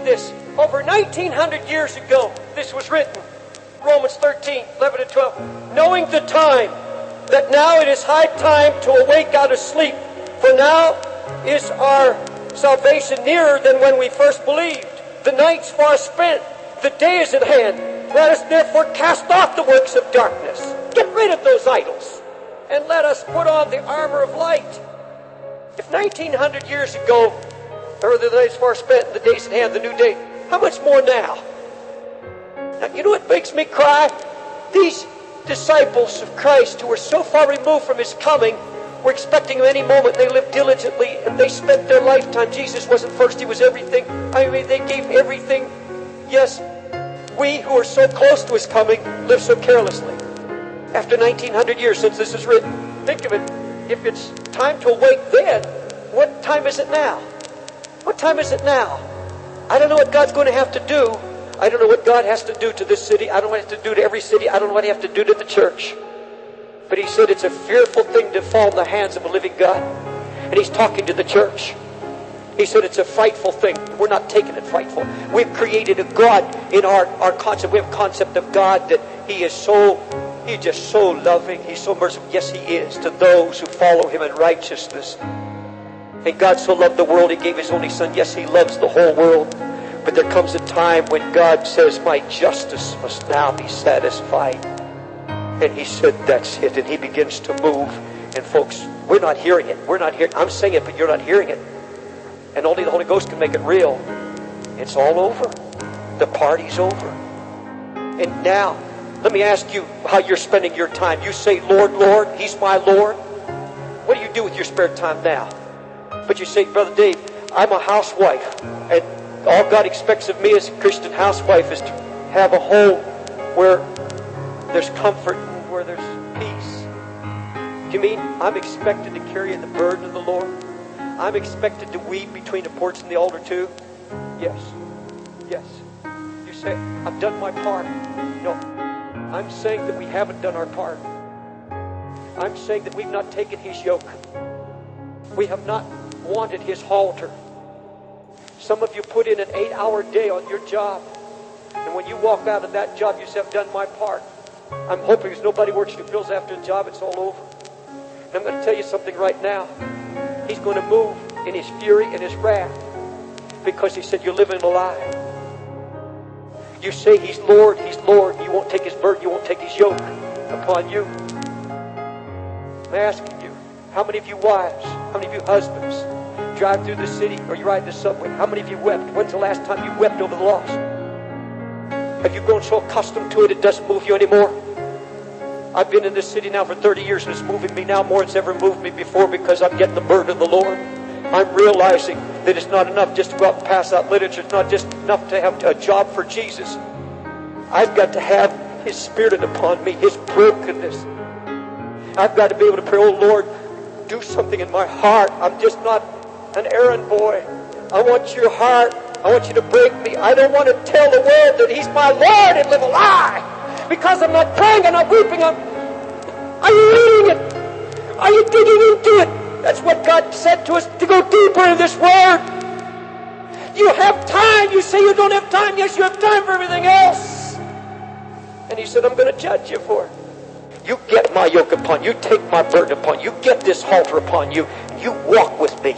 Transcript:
this. Over 1900 years ago, this was written. Romans 13, 11 and 12. Knowing the time, that now it is high time to awake out of sleep. For now is our salvation nearer than when we first believed. The night's far spent. The day is at hand. Let us therefore cast off the works of darkness. Get rid of those idols. And let us put on the armor of light. If 1900 years ago, or the days far spent, the days at hand, the new day, how much more now? Now, you know what makes me cry? These disciples of Christ who were so far removed from His coming were expecting Him any moment. They lived diligently and they spent their lifetime. Jesus wasn't first, He was everything. I mean, they gave everything. Yes, we who are so close to His coming live so carelessly. After 1900 years since this is written, think of it. If it's time to awake then, what time is it now? What time is it now? I don't know what God's going to have to do. I don't know what God has to do to this city. I don't know what He has to do to every city. I don't know what He has to do to the church. But He said it's a fearful thing to fall in the hands of a living God. And He's talking to the church. He said it's a frightful thing. We're not taking it frightful. We've created a God in our concept. We have a concept of God that He's just so loving. He's so merciful. Yes, He is to those who follow Him in righteousness. And God so loved the world, He gave His only Son. Yes, He loves the whole world. But there comes a time when God says, my justice must now be satisfied. And He said, that's it. And He begins to move. And folks, we're not hearing it. We're not hearing. I'm saying it, but you're not hearing it. And only the Holy Ghost can make it real. It's all over. The party's over. And now, let me ask you how you're spending your time. You say, Lord, Lord, He's my Lord. What do you do with your spare time now? But you say, Brother Dave, I'm a housewife. And all God expects of me as a Christian housewife is to have a home where there's comfort and where there's peace. Do you mean I'm expected to carry the burden of the Lord? I'm expected to weep between the porch and the altar too? Yes. Yes. You say, I've done my part. No. I'm saying that we haven't done our part. I'm saying that we've not taken His yoke. We have not wanted His halter. Some of you put in an 8-hour day on your job. And when you walk out of that job, you say, I've done my part. I'm hoping there's nobody works who feels after the job, it's all over. And I'm going to tell you something right now. He's going to move in His fury and His wrath. Because He said, you're living a lie. You say He's Lord, He's Lord. You won't take His burden, you won't take His yoke upon you. I'm asking you, how many of you wives, how many of you husbands drive through the city or you ride the subway? How many of you wept? When's the last time you wept over the lost? Have you grown so accustomed to it, it doesn't move you anymore? I've been in this city now for 30 years and it's moving me now more than it's ever moved me before because I'm getting the burden of the Lord. I'm realizing that it's not enough just to go out and pass out literature. It's not just enough to have a job for Jesus. I've got to have His Spirit upon me, His brokenness. I've got to be able to pray, oh Lord, do something in my heart. I'm just not an errand boy. I want your heart. I want you to break me. I don't want to tell the world that He's my Lord and live a lie. Because I'm not praying, I'm not weeping. Are you reading it? Are you digging into it? That's what God said to us, to go deeper in this Word. You have time. You say you don't have time. Yes, you have time for everything else. And He said, I'm going to judge you for it. You get my yoke upon you. Take my burden upon you. Get this halter upon you. You walk with me.